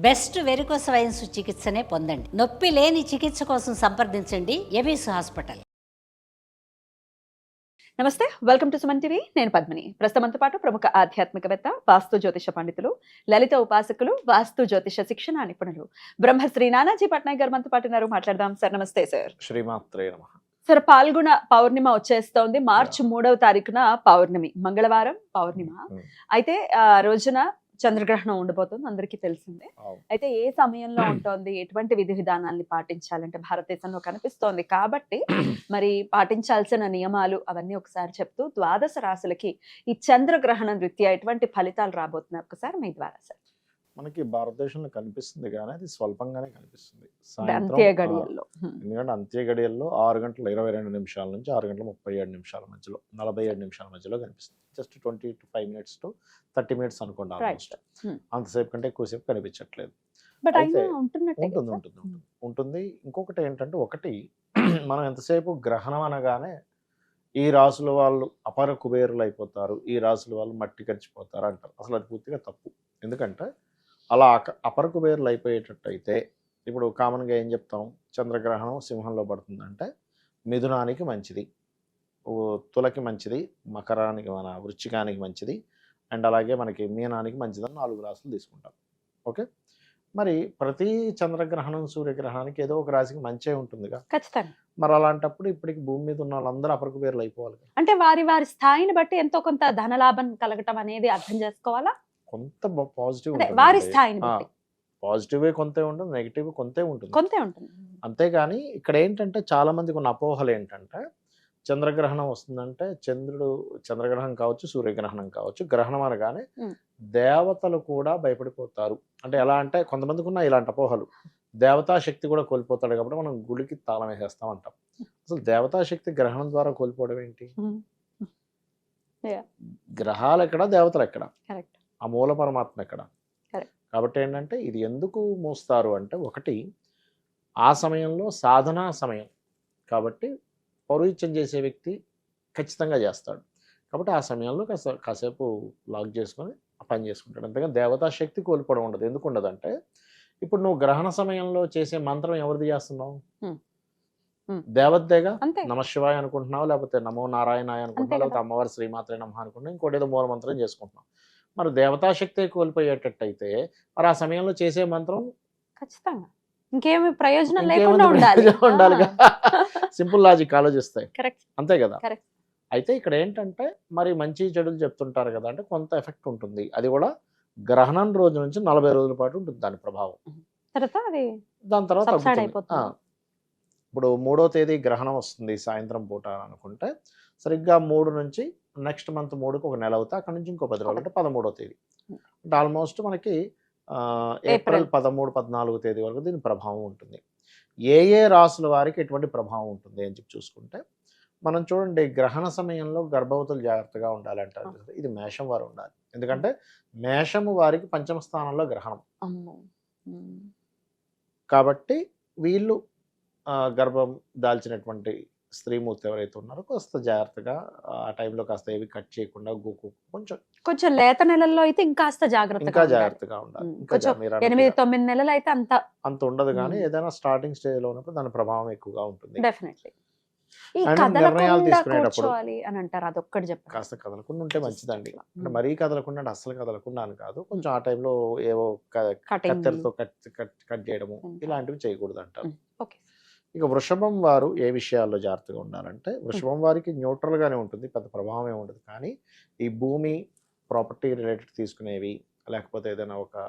Best varicose wines చికిత్సనే పొందండి. నొప్పి లేని చికిత్స కోసం సంప్రదించండి ఎవిస్ హాస్పిటల్. నమస్తే, వెల్కమ్ టు సుమన్ టీవీ. నేను పద్మిని. ప్రస్తుతంతో పాటు ప్రముఖ ఆధ్యాత్మికవేత్త, వాస్తు జ్యోతిష పండితులు, లలిత ఉపాసకులు, వాస్తు జ్యోతిష శిక్షణ నిపుణులు బ్రహ్మశ్రీ నానాజీ పట్నాయక్ గారు మనతో పాటు ఉన్నారు. మాట్లాడదాం సార్. నమస్తే సార్. శ్రీమాత్రే నమః. సార్, పాల్గొన పౌర్ణిమ వచ్చేస్తోంది. మార్చి 3వ తారీఖున పౌర్ణమి, మంగళవారం పౌర్ణిమ. అయితే ఆ రోజున చంద్రగ్రహణం ఉండబోతుంది, అందరికీ తెలిసిందే. అయితే ఏ సమయంలో ఉంటుంది, ఎటువంటి విధి విధానాల్ని పాటించాలంటే భారతదేశంలో కనిపిస్తోంది కాబట్టి మరి పాటించాల్సిన నియమాలు అవన్నీ ఒకసారి చెప్తూ, ద్వాదశ రాశులకి ఈ చంద్రగ్రహణం రీత్యా ఎటువంటి ఫలితాలు రాబోతున్నాయి ఒకసారి మీ ద్వారా సార్. మనకి భారతదేశంలో కనిపిస్తుంది కానీ అది స్వల్పంగానే కనిపిస్తుంది. అంత్య గడియల్లో ఎందుకంటే అంత్య గడియల్లో 6:22 నుంచి 6:37 మధ్యలో, 47 నిమిషాల మధ్యలో కనిపిస్తుంది. జస్ట్ 25 minutes to 30 minutes అనుకోండి. ఆల్మోస్ట్ అంతసేపు కంటే ఎక్కువసేపు కనిపించట్లేదు. అయితే ఉంటుంది. ఇంకొకటి ఏంటంటే, ఒకటి మనం ఎంతసేపు గ్రహణం అనగానే ఈ రాసుల వాళ్ళు అపర కుబేరులు అయిపోతారు, ఈ రాసుల వాళ్ళు మట్టి కరిచిపోతారు అంటారు. అసలు అది పూర్తిగా తప్పు. ఎందుకంటే అలా అపర కుబేరులు అయిపోయేటట్టు అయితే, ఇప్పుడు కామన్గా ఏం చెప్తాం, చంద్రగ్రహణం సింహంలో పడుతుందంటే మిథునానికి మంచిది, తులకి మంచిది, మకరానికి మన వృశ్చికానికి మంచిది, అండ్ అలాగే మనకి మీనానికి మంచిదని 4 రాసులు తీసుకుంటాం. ఓకే, మరి ప్రతి చంద్రగ్రహణం సూర్యగ్రహణానికి ఏదో ఒక రాశికి మంచే ఉంటుందిగా. ఖచ్చితంగా. మరి అలాంటప్పుడు ఇప్పటికి భూమి మీద ఉన్న వాళ్ళందరూ అపరకు పేర్లు అయిపోవాలి. అంటే వారి వారి స్థాయిని బట్టి ఎంతో కొంత ధనలాభం కలగటం అనేది అర్థం చేసుకోవాలా. కొంత పాజిటివ్ వారి స్థాయిని బట్టి పాజిటివ్ కొంతే ఉంటుంది, నెగిటివ్ కొంతే ఉంటుంది. అంతేగాని ఇక్కడ ఏంటంటే చాలా మందికి ఉన్న అపోహలు ఏంటంటే, చంద్రగ్రహణం వస్తుందంటే చంద్రగ్రహణం కావచ్చు, సూర్యగ్రహణం కావచ్చు, గ్రహణం అనగానే దేవతలు కూడా భయపడిపోతారు. అంటే ఎలా అంటే, కొంతమందికి ఉన్న ఇలాంటి అపోహలు. దేవతా శక్తి కూడా కోల్పోతాడు కాబట్టి మనం గుడికి తాళం వేసేస్తాం అంటాం. అసలు దేవతా శక్తి గ్రహణం ద్వారా కోల్పోవడం ఏంటి? గ్రహాలు ఎక్కడ, దేవతలు ఎక్కడ, ఆ మూల పరమాత్మ ఎక్కడ? కాబట్టి ఏంటంటే, ఇది ఎందుకు మోస్తారు అంటే, ఒకటి ఆ సమయంలో సాధనా సమయం కాబట్టి పౌరోహిత్యం చేసే వ్యక్తి ఖచ్చితంగా చేస్తాడు. కాబట్టి ఆ సమయంలో కాసేపు లాక్ చేసుకొని పని చేసుకుంటాడు. అంతేగా దేవతా శక్తి కోల్పోవడం ఉండదు. ఎందుకు ఉండదంటే, ఇప్పుడు నువ్వు గ్రహణ సమయంలో చేసే మంత్రం ఎవరిది చేస్తున్నావు? దేవతదేగా. నమశివాయ అనుకుంటున్నావు, లేకపోతే నమో నారాయణాయ అనుకుంటున్నావు, లేకపోతే అమ్మవారి శ్రీమాత్రే నమః అనుకుంటున్నావు, ఇంకోటి ఏదో మూల మంత్రం చేసుకుంటున్నావు. మరి దేవతాశక్తి కోల్పోయేటట్టయితే మరి ఆ సమయంలో చేసే మంత్రం ఖచ్చితంగా ఇంకేమి ప్రయోజనం లేకుండా ఉండాలిగా. సింపుల్ లాజిక్ ఆలోచిస్తాయి, అంతే కదా. అయితే ఇక్కడ ఏంటంటే, మరి మంచి చెడులు చెప్తుంటారు కదా, అంటే కొంత ఎఫెక్ట్ ఉంటుంది. అది కూడా గ్రహణం రోజు నుంచి 40 రోజుల పాటు ఉంటుంది దాని ప్రభావం. దాని తర్వాత ఇప్పుడు 3వ తేదీ గ్రహణం వస్తుంది సాయంత్రం పూట అనుకుంటే, సరిగ్గా 3 నుంచి నెక్స్ట్ మంత్ 3కి ఒక నెల అవుతా, అక్కడ నుంచి ఇంకో 10 రోజులు అంటే 13వ తేదీ. అంటే ఆల్మోస్ట్ మనకి ఏప్రిల్ 13, 14 తేదీ వరకు దీని ప్రభావం ఉంటుంది. ఏ రాసుల వారికి ఎటువంటి ప్రభావం ఉంటుంది అని చెప్పి చూసుకుంటే, మనం చూడండి, గ్రహణ సమయంలో గర్భవతులు జాగ్రత్తగా ఉండాలి అంటారు. ఇది మేషం వారు ఉండాలి. ఎందుకంటే మేషము వారికి 5వ స్థానంలో గ్రహణం కాబట్టి వీళ్ళు గర్భం దాల్చినటువంటి స్త్రీమూర్తి ఎవరైతే ఉన్నారో కాస్త జాగ్రత్తగా ఆ టైంలో కాస్త ఏవి కట్ చేయకుండా కొంచెం లేత నెలల్లో అయితే ఇంకా జాగ్రత్తగా ఉండాలి. 8-9 నెలలు అయితే అంత ఉండదు, కానీ ఏదైనా స్టార్టింగ్ స్టేజ్ లో ఉన్నప్పుడు దాని ప్రభావం ఎక్కువగా ఉంటుంది. నిర్ణయాలు తీసుకునేటప్పుడు కాస్త కదలకుండా ఉంటే మంచిదండి. అంటే మరీ కదలకుండా అంటే అస్సలు కదలకుండా అని కాదు, కొంచెం ఆ టైంలో ఏవో కత్తెరతో కట్ చేయడము ఇలాంటివి చేయకూడదు అంటారు. ఇక వృషభం వారు ఏ విషయాల్లో జాగ్రత్తగా ఉండాలంటే, వృషభం వారికి న్యూట్రల్ గానే ఉంటుంది, పెద్ద ప్రభావం ఏమి ఉండదు. కానీ ఈ భూమి ప్రాపర్టీ రిలేటెడ్ తీసుకునేవి, లేకపోతే ఏదైనా ఒక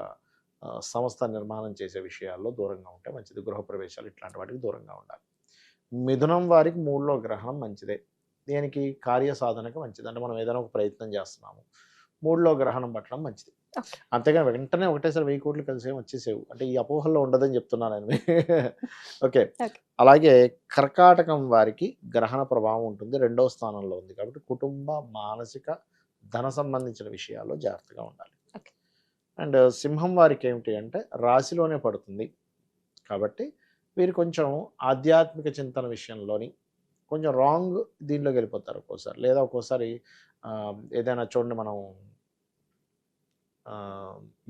సంస్థ నిర్మాణం చేసే విషయాల్లో దూరంగా ఉంటే మంచిది. గృహప్రవేశాలు ఇట్లాంటి వాటికి దూరంగా ఉండాలి. మిథునం వారికి 3లో గ్రహణం మంచిదే, దేనికి కార్య సాధనకు మంచిది. అంటే మనం ఏదైనా ఒక ప్రయత్నం చేస్తున్నాము, 3లో గ్రహణం పట్టడం మంచిది. అంతేగాని వెంటనే ఒకటేసారి 1000 కోట్లు కలిసి వచ్చేసేవు అంటే ఈ అపోహల్లో ఉండదని చెప్తున్నాను నేను. ఓకే, అలాగే కర్కాటకం వారికి గ్రహణ ప్రభావం ఉంటుంది, 2వ స్థానంలో ఉంది కాబట్టి కుటుంబ, మానసిక, ధన సంబంధించిన విషయాల్లో జాగ్రత్తగా ఉండాలి. అండ్ సింహం వారికి ఏమిటి అంటే, రాశిలోనే పడుతుంది కాబట్టి వీరు కొంచెం ఆధ్యాత్మిక చింతన విషయంలోని కొంచెం రాంగ్ దీనిలోకి వెళ్ళిపోతారు ఒక్కోసారి. లేదా ఒక్కోసారి ఏదైనా చూడండి, మనం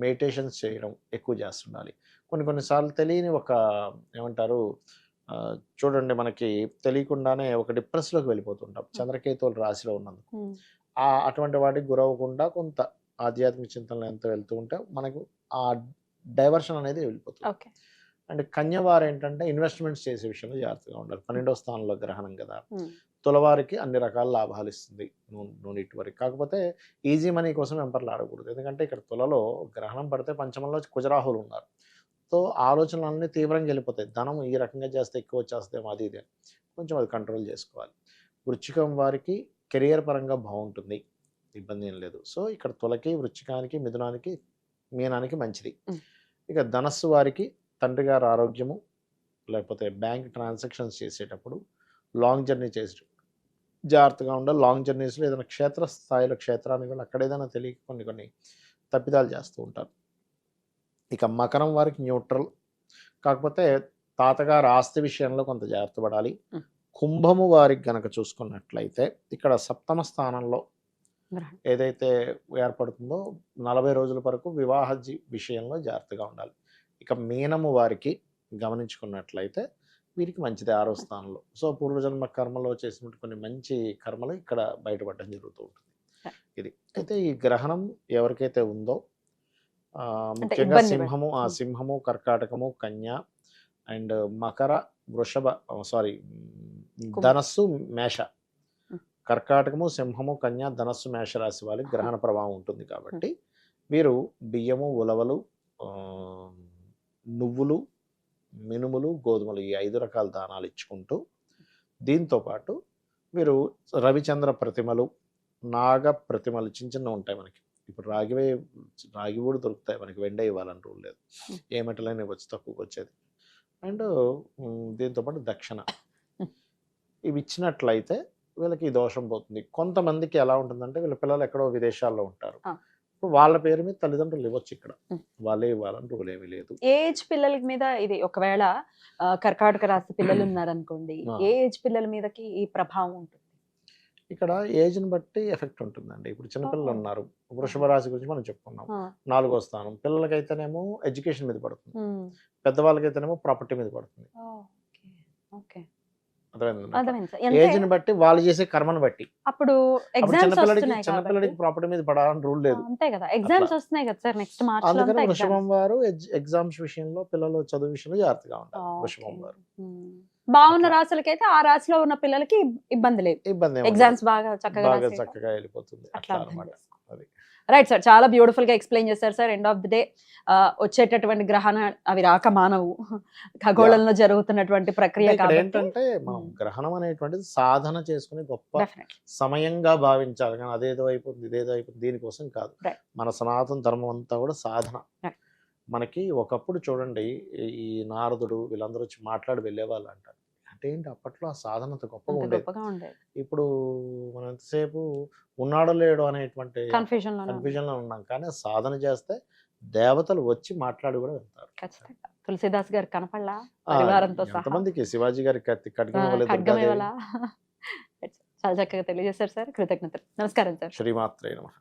మెడిటేషన్స్ చేయడం ఎక్కువ చేస్తుండాలి. కొన్నిసార్లు తెలియని ఒక ఏమంటారు చూడండి, మనకి తెలియకుండానే ఒక డిప్రెస్‌లోకి వెళ్ళిపోతుంటాం చంద్రకేతువులు రాశిలో ఉన్నందుకు. అటువంటి వాటికి గురవ్వకుండా కొంత ఆధ్యాత్మిక చింతనలో ఎంత వెళ్తూ ఉంటే మనకు ఆ డైవర్షన్ అనేది వెళ్ళిపోతుంది. ఓకే. అండ్ కన్యవారు ఏంటంటే ఇన్వెస్ట్మెంట్స్ చేసే విషయంలో జాగ్రత్తగా ఉండాలి. 12వ స్థానంలో గ్రహణం కదా, తులవారికి అన్ని రకాల లాభాలు ఇస్తుంది నూనెటి వరకు. కాకపోతే ఈజీ మనీ కోసం వెంపర్లు ఆడకూడదు. ఎందుకంటే ఇక్కడ తులలో గ్రహణం పడితే పంచమంలో కుజరాహులు ఉన్నారు. సో ఆలోచనలన్నీ తీవ్రంగా వెళ్ళిపోతాయి. ధనం ఈ రకంగా చేస్తే ఎక్కువ వచ్చేస్తేమో అది ఇది కొంచెం అది కంట్రోల్ చేసుకోవాలి. వృశ్చికం వారికి కెరియర్ పరంగా బాగుంటుంది, ఇబ్బంది ఏం లేదు. సో ఇక్కడ తులకి, వృశ్చికానికి, మిథునానికి, మీనానికి మంచిది. ఇక ధనస్సు వారికి తండ్రి గారి ఆరోగ్యము, లేకపోతే బ్యాంక్ ట్రాన్సాక్షన్స్ చేసేటప్పుడు, లాంగ్ జర్నీ చేసేటప్పుడు జాగ్రత్తగా ఉండాలి. లాంగ్ జర్నీస్లో ఏదైనా క్షేత్ర స్థాయిలో క్షేత్రానికి వెళ్ళి అక్కడ ఏదైనా తెలియక కొన్ని తప్పిదాలు చేస్తూ ఉంటారు. ఇక మకరం వారికి న్యూట్రల్, కాకపోతే తాతగారు ఆస్తి విషయంలో కొంత జాగ్రత్త పడాలి. కుంభము వారికి గనక చూసుకున్నట్లయితే ఇక్కడ 7వ స్థానంలో ఏదైతే ఏర్పడుతుందో 40 రోజుల వరకు వివాహ విషయంలో జాగ్రత్తగా ఉండాలి. ఇక మీనము వారికి గమనించుకున్నట్లయితే వీరికి మంచిది 6వ స్థానంలో. సో పూర్వజన్మ కర్మలో చేసినటువంటి కొన్ని మంచి కర్మలు ఇక్కడ బయటపడడం జరుగుతూ ఉంటుంది. ఇది అయితే ఈ గ్రహణం ఎవరికైతే ఉందో ముఖ్యంగా సింహము, కర్కాటకము, కన్య అండ్ మకర, వృషభ, ధనస్సు, మేష, కర్కాటకము, సింహము, కన్య, ధనస్సు, మేష రాశి వాళ్ళకి గ్రహణ ప్రభావం ఉంటుంది. కాబట్టి వీరు బియ్యము, ఉలవలు, నువ్వులు, మినుములు, గోధుమలు ఈ 5 రకాల దానాలు ఇచ్చుకుంటూ, దీంతోపాటు వీరు రవిచంద్ర ప్రతిమలు, నాగ ప్రతిమలు చిన్న ఉంటాయి మనకి. ఇప్పుడు రాగి కూడా దొరుకుతాయి మనకి, వెండి ఇవ్వాలని రూల్ లేదు, ఏ మెటల్ అయినా వచ్చి తక్కువకి వచ్చేది. అండ్ దీంతోపాటు దక్షిణ ఇవి ఇచ్చినట్లయితే వీళ్ళకి ఈ దోషం పోతుంది. కొంతమందికి ఎలా ఉంటుందంటే వీళ్ళ పిల్లలు ఎక్కడో విదేశాల్లో ఉంటారు, వాళ్ళ పేరు మీద తల్లిదండ్రులు ఇవ్వచ్చు, ఇక్కడ వాళ్ళే ఇవ్వాలని రూల్ ఏమీ లేదు. ఏజ్ పిల్లల మీద ఇది ఒకవేళ కర్కాటక రాశి పిల్లలు ఉన్నారనుకోండి, ఏ ఏజ్ పిల్లల మీదకి ఈ ప్రభావం ఉంటుంది? ఇక్కడ ఏజ్ని బట్టి ఎఫెక్ట్ ఉంటుందండి. ఇప్పుడు చిన్నపిల్లలు ఉన్నారు, వృషభ రాశి గురించి మనం చెప్పుకున్నాం, 4వ స్థానం. పిల్లలకైతేనేమో ఎడ్యుకేషన్ మీద పడుతుంది, పెద్దవాళ్ళకైతేనేమో ప్రాపర్టీ మీద పడుతుంది. ఏజ్ని బట్టి వాళ్ళు చేసే కర్మను బట్టి. అప్పుడు చిన్నపిల్లడికి ప్రాపర్టీ మీద పడాలని రూల్ లేదు. అంతే కదా, ఎగ్జామ్స్ వస్తున్నాయి కదా సార్ నెక్స్ట్ మార్చ్ లో. అందుకని వృషభం వారు ఎగ్జామ్స్ విషయంలో, పిల్లలు చదువు విషయంలో జాగ్రత్తగా ఉంటారు. వృషభం వారు బాగున్న రాశులకైతే ఆ రాశిలో ఉన్న పిల్లలకి ఇబ్బంది లేదు, ఎగ్జామ్స్ బాగా చక్కగా వెళ్ళిపోతుంది. అట్లా అన్నమాట. అది రైట్ సార్, చాలా బ్యూటిఫుల్ గా ఎక్స్ప్లెయిన్ చేశారు sir. End of the day వచ్చేటటువంటి గ్రహణ అవి రాక మానవు, ఖగోళంలో జరుగుతున్నటువంటి ప్రక్రియ. ఏంటంటే మనం గ్రహణం అనేటువంటిది సాధన చేసుకుని గొప్ప సమయంగా భావించాలి, కానీ అదేదో అయిపోతుంది ఇదేదో అయిపోతుంది దీనికోసం కాదు. మన సనాతన ధర్మం అంతా కూడా సాధన. మనకి ఒకప్పుడు చూడండి, ఈ నారదుడు వీళ్ళందరూ వచ్చి మాట్లాడి వెళ్ళేవాళ్ళు అంటారు. అంటే ఏంటి, అప్పట్లో ఆ సాధనత గొప్పగా ఉండేది. ఇప్పుడు మనం ఎంతసేపు ఉన్నాడో లేడో అనేటువంటి కన్ఫ్యూజన్ లో ఉన్నాం, కానీ సాధన చేస్తే దేవతలు వచ్చి మాట్లాడి కూడా వెళ్తారు. తులసిదాస్ గారు కనపడలా పరివారంతో సహా, ఎంతమందికి శివాజీ గారి ఖడ్గం చాలా చక్కగా తెలియజేశారు సార్. కృతజ్ఞతలు. నమస్కారం సార్. శ్రీమాత్రే నమః.